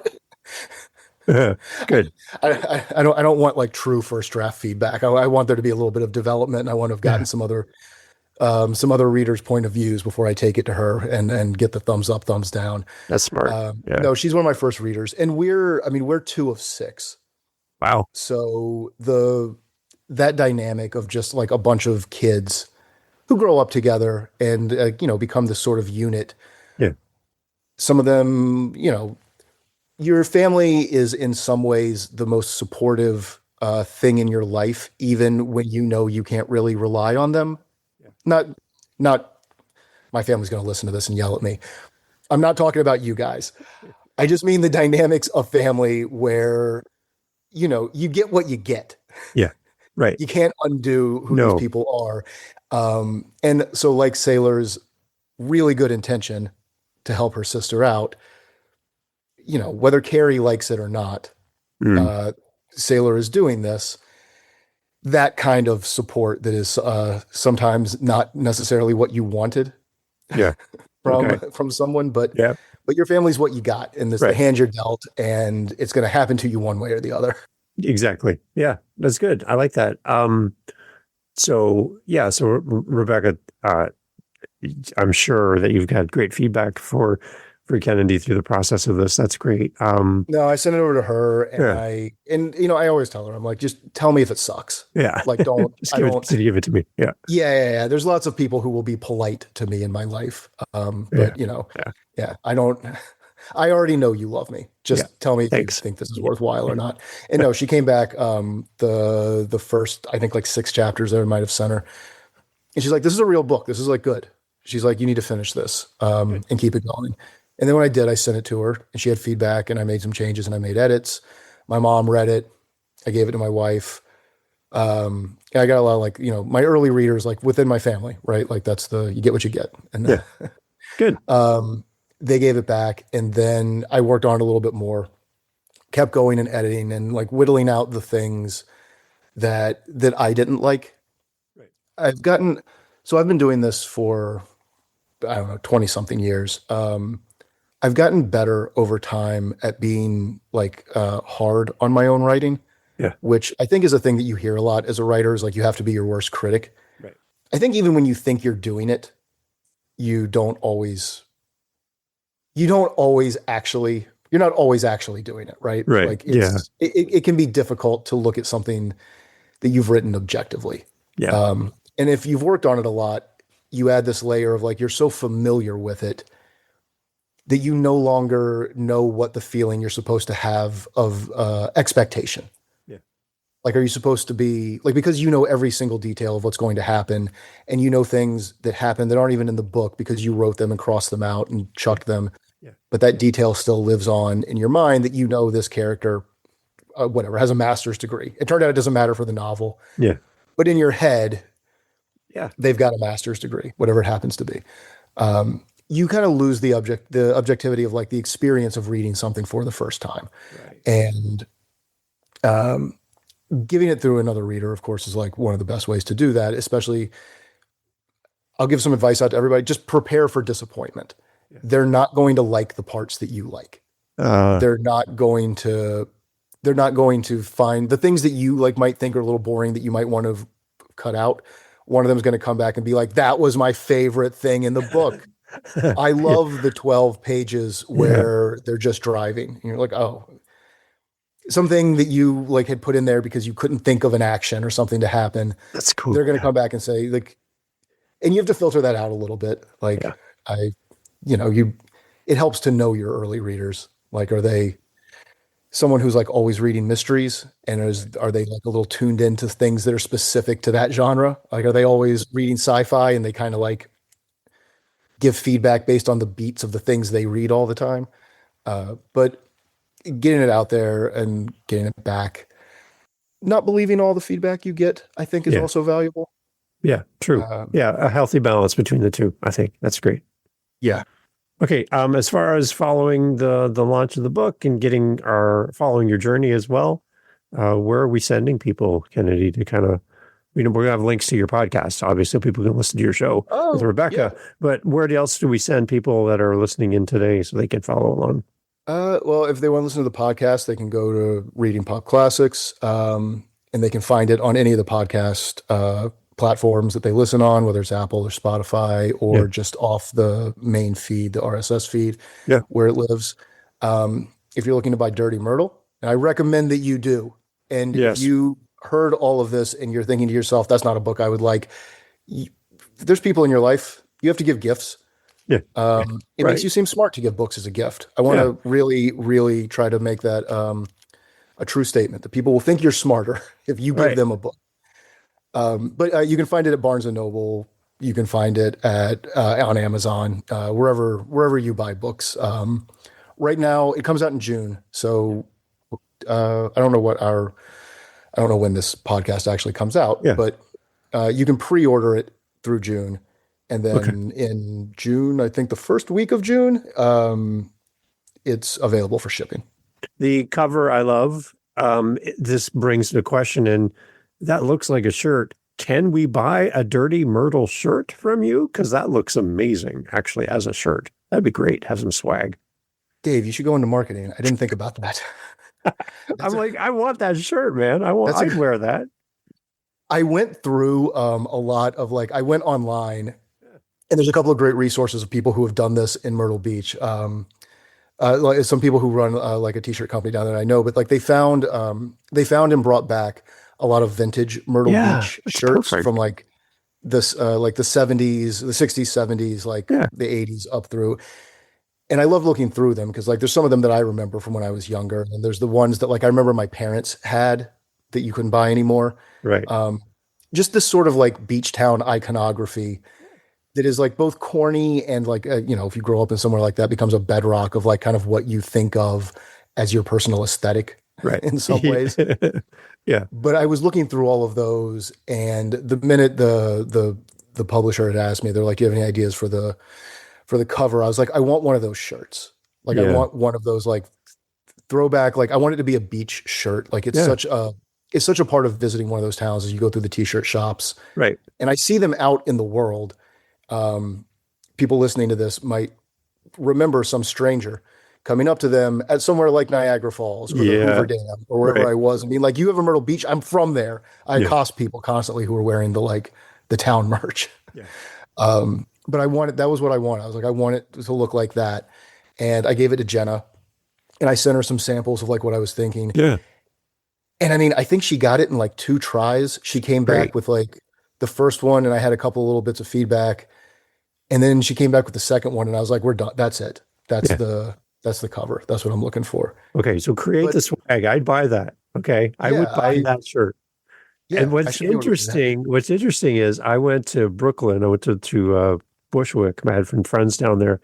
Good. I don't want like true first draft feedback. I want there to be a little bit of development, and I want to have gotten some other readers' point of views before I take it to her and get the thumbs up, thumbs down. That's smart. No, she's one of my first readers, and we're 2 of 6. Wow. So that dynamic of just like a bunch of kids who grow up together and become this sort of unit. Yeah. Some of them, your family is in some ways the most supportive thing in your life, even when you can't really rely on them. Yeah. Not my family's going to listen to this and yell at me. I'm not talking about you guys. I just mean the dynamics of family where, you get what you get. Yeah. Right. You can't undo who these people are. And so like Sailor's really good intention to help her sister out, whether Carrie likes it or not, Sailor is doing this. That kind of support that is sometimes not necessarily what you wanted from someone, but your family's what you got, and this the hand you're dealt, and it's going to happen to you one way or the other. Exactly. Yeah, that's good. I like that. So Rebecca, I'm sure that you've got great feedback for Kennedy through the process of this. That's great. No, I sent it over to her, and Yeah, I always tell her, I'm like, just tell me if it sucks. yeah. Like, don't Just I don't give it to me. Yeah, yeah. There's lots of people who will be polite to me in my life. yeah, But yeah, yeah, I don't I already know you love me. yeah. Just tell me if you Thanks. think this is worthwhile or not. And no, she came back the first, I think, like 6 chapters that I might have sent her. And she's like, this is a real book. This is like good. She's like, you need to finish this and keep it going. And then when I did, I sent it to her and she had feedback and I made some changes and I made edits. My mom read it. I gave it to my wife. And I got a lot of my early readers, like within my family, right? Like you get what you get. And Yeah, good. they gave it back. And then I worked on it a little bit more, kept going and editing and like whittling out the things that I didn't like. Right. I've been doing this for, I don't know, 20 something years. I've gotten better over time at being hard on my own writing, Yeah. which I think is a thing that you hear a lot as a writer is like, you have to be your worst critic. Right. I think even when you think you're doing it, you don't always actually, you're not always actually doing it, right? Right. Like Yeah. it can be difficult to look at something that you've written objectively. Yeah. And if you've worked on it a lot, you add this layer of like, you're so familiar with it that you no longer know what the feeling you're supposed to have of expectation. Yeah. Like, are you supposed to be like, because you know every single detail of what's going to happen and you know things that happen that aren't even in the book because you wrote them and crossed them out and chucked them. Yeah. But that detail still lives on in your mind that you know this character, whatever, has a master's degree. It turned out it doesn't matter for the novel. Yeah. But in your head, Yeah. they've got a master's degree, whatever it happens to be. You kind of lose the objectivity of like the experience of reading something for the first time. Right. And giving it through another reader, of course, is like one of the best ways to do that. Especially, I'll give some advice out to everybody. Just prepare for disappointment. Yeah. They're not going to like the parts that you like. They're not going to find the things that you like might think are a little boring that you might want to cut out. One of them is going to come back and be like, that was my favorite thing in the book. I love the 12 pages where they're just driving. And you're like, oh, something that you like had put in there because you couldn't think of an action or something to happen. That's cool. They're going to come back and say like, and you have to filter that out a little bit. Like it helps to know your early readers. Like, are they someone who's like always reading mysteries and are they like a little tuned into things that are specific to that genre? Like, are they always reading sci-fi and they kind of like give feedback based on the beats of the things they read all the time? But getting it out there and getting it back, not believing all the feedback you get, I think is also valuable. Yeah, true. A healthy balance between the two. I think that's great. Yeah. Okay. As far as following the launch of the book and following your journey as well, where are we sending people, Kennedy, to kind of, we're going to have links to your podcast. Obviously, people can listen to your show with Rebecca. Yeah. But where else do we send people that are listening in today so they can follow along? Well, if they want to listen to the podcast, they can go to Reading Pop Classics, and they can find it on any of the podcast platforms that they listen on, whether it's Apple or Spotify or just off the main feed, the RSS feed, where it lives. If you're looking to buy Dirty Myrtle, and I recommend that you do. And if you heard all of this and you're thinking to yourself, that's not a book I would like, there's people in your life, you have to give gifts. Yeah. It makes you seem smart to give books as a gift. I want to really, really try to make that a true statement that people will think you're smarter if you give them a book. But you can find it at Barnes & Noble. You can find it on Amazon, wherever you buy books. Right now, it comes out in June. So I don't know when this podcast actually comes out, but you can pre-order it through June. And then in June, I think the first week of June, it's available for shipping. The cover I love. This brings the question in. That looks like a shirt. Can we buy a Dirty Myrtle shirt from you? Because that looks amazing, actually, as a shirt. That'd be great. Have some swag. Dave, you should go into marketing. I didn't think about that. I want that shirt, man. I'd wear that. I went through a lot of I went online And there's a couple of great resources of people who have done this in Myrtle Beach. Like some people who run like a t-shirt company down there, I know, but like they found and brought back a lot of vintage Myrtle Yeah, Beach that's shirts perfect. from like the 70s, the 60s, 70s, like Yeah, the 80s up through. And I love looking through them because like there's some of them that I remember from when I was younger, and there's the ones that like I remember my parents had that you couldn't buy anymore. right. Um, just this sort of like beach town iconography that is like both corny and like if you grow up in somewhere like that, becomes a bedrock of like kind of what you think of as your personal aesthetic Right. in some ways. Yeah. But I was looking through all of those, and the minute the publisher had asked me, they're like, "Do you have any ideas for the cover?" I was like, "I want one of those shirts. Like, I Yeah. want one of those like throwback. Like, I want it to be a beach shirt. Like, Yeah. it's such a part of visiting one of those towns as you go through the t-shirt shops, Right. and I see them out in the world. People listening to this might remember some stranger coming up to them at somewhere like Niagara Falls or the Yeah. Hoover Dam or wherever Right. I was, and being like, "You have a Myrtle Beach? I'm from there." I Yeah. accost people constantly who are wearing the town merch. Yeah. But that was what I wanted. I was like, I want it to look like that. And I gave it to Jenna, and I sent her some samples of like what I was thinking. Yeah. And I mean, I think she got it in like 2 tries. She came Great. back with like the first one, and I had a couple of little bits of feedback. And then she came back with the second one, and I was like, "We're done. That's it. Yeah. That's the cover. That's what I'm looking for." Okay. So create But the swag. I'd buy that. Okay. I yeah, would buy that shirt. And I what's should be able to do that. interesting is I went to Brooklyn. I went to Bushwick. I had some friends down there,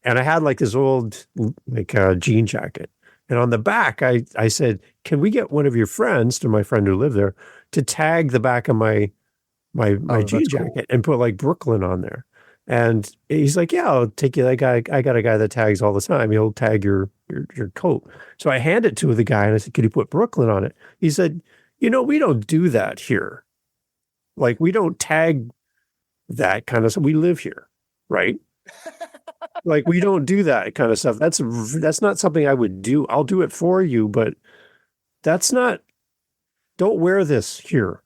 and I had like this old like jean jacket. And on the back, I said, "Can we get one of your friends," to my friend who lived there, to tag the back of my Oh, jean that's cool. jacket and put like Brooklyn on there. And he's like, "Yeah, I'll take you that guy. I got a guy that tags all the time. He'll tag your coat." So I handed it to the guy and I said, "Could you put Brooklyn on it?" He said, "We don't do that here. Like we don't tag that kind of stuff. We live here, right? Like we don't do that kind of stuff. That's not something I would do. I'll do it for you, but that's not. Don't wear this here.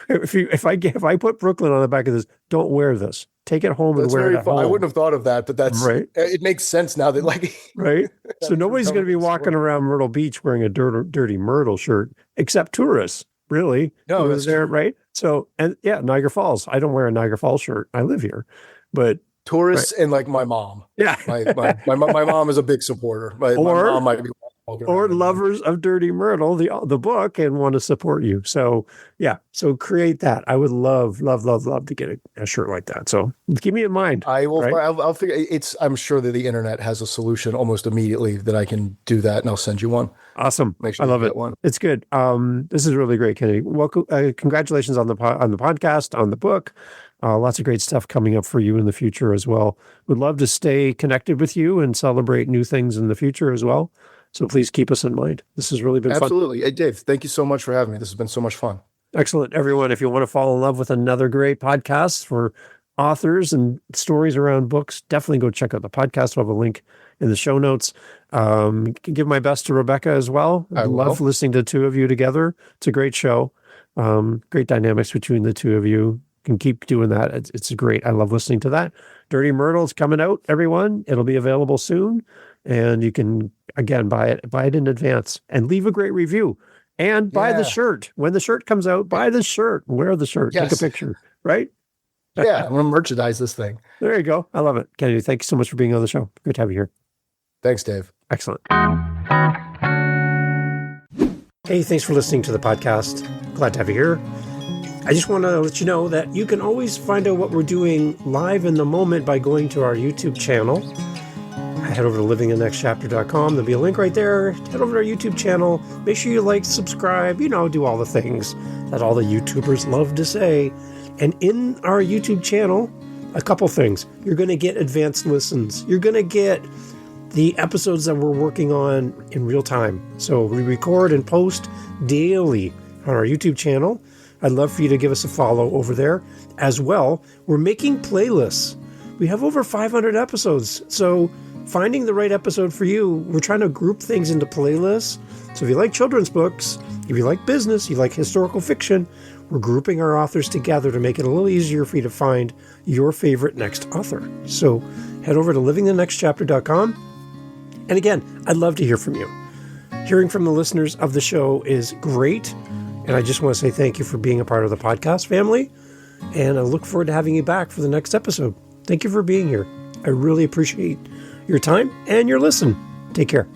If I put Brooklyn on the back of this, don't wear this. Take it home and That's wear it very at fun. I home." wouldn't have thought of that, but Right. it makes sense now that like Right. So that you're nobody's going to telling be the walking story. around Myrtle Beach wearing a dirty Myrtle shirt, except tourists, really. No, Who are that's there, true. right? So, and yeah, Niagara Falls. I don't wear a Niagara Falls shirt. I live here, but right. Tourists and like my mom. Yeah. My mom is a big supporter. My Or mom might be walking or around in one. lovers of Dirty Myrtle, the book, and want to support you. So yeah, so create that. I would love to get a shirt like that. So keep me in mind. I will. Right. I'll figure. I'm sure that the internet has a solution almost immediately that I can do that, and I'll send you one. Awesome. Make I sure you love it. get one. It's good. This is really great, Kennedy. Welcome. Congratulations on the podcast, on the book. Lots of great stuff coming up for you in the future as well. Would love to stay connected with you and celebrate new things in the future as well. So please keep us in mind. This has really been fun. Absolutely. Hey, Dave, thank you so much for having me. This has been so much fun. Excellent. Everyone, if you want to fall in love with another great podcast for authors and stories around books, definitely go check out the podcast. I'll have a link in the show notes. Can give my best to Rebecca as well. I love listening to the two of you together. It's a great show. Great dynamics between the two of you. Can keep doing that. It's great. I love listening to that. Dirty Myrtle's coming out, everyone. It'll be available soon. And you can, again, buy it in advance and leave a great review. And buy the shirt. When the shirt comes out, buy the shirt. Wear the shirt. Yes. Take a picture. Right? Yeah, I'm going to merchandise this thing. There you go. I love it. Kennedy, thank you so much for being on the show. Great to have you here. Thanks, Dave. Excellent. Hey, thanks for listening to the podcast. Glad to have you here. I just want to let you know that you can always find out what we're doing live in the moment by going to our YouTube channel. Head over to livingthenextchapter.com. There'll be a link right there. Head over to our YouTube channel. Make sure you like, subscribe, do all the things that all the YouTubers love to say. And in our YouTube channel, a couple things. You're going to get advanced listens. You're going to get the episodes that we're working on in real time. So we record and post daily on our YouTube channel. I'd love for you to give us a follow over there. As well, we're making playlists. We have over 500 episodes. So finding the right episode for you, we're trying to group things into playlists. So if you like children's books, if you like business, you like historical fiction, We're grouping our authors together to make it a little easier for you to find your favorite next author. So head over to livingthenextchapter.com. And again, I'd love to hear from you. Hearing from the listeners of the show is great. And I just want to say thank you for being a part of the podcast family. And I look forward to having you back for the next episode. Thank you for being here. I really appreciate your time and your listen. Take care.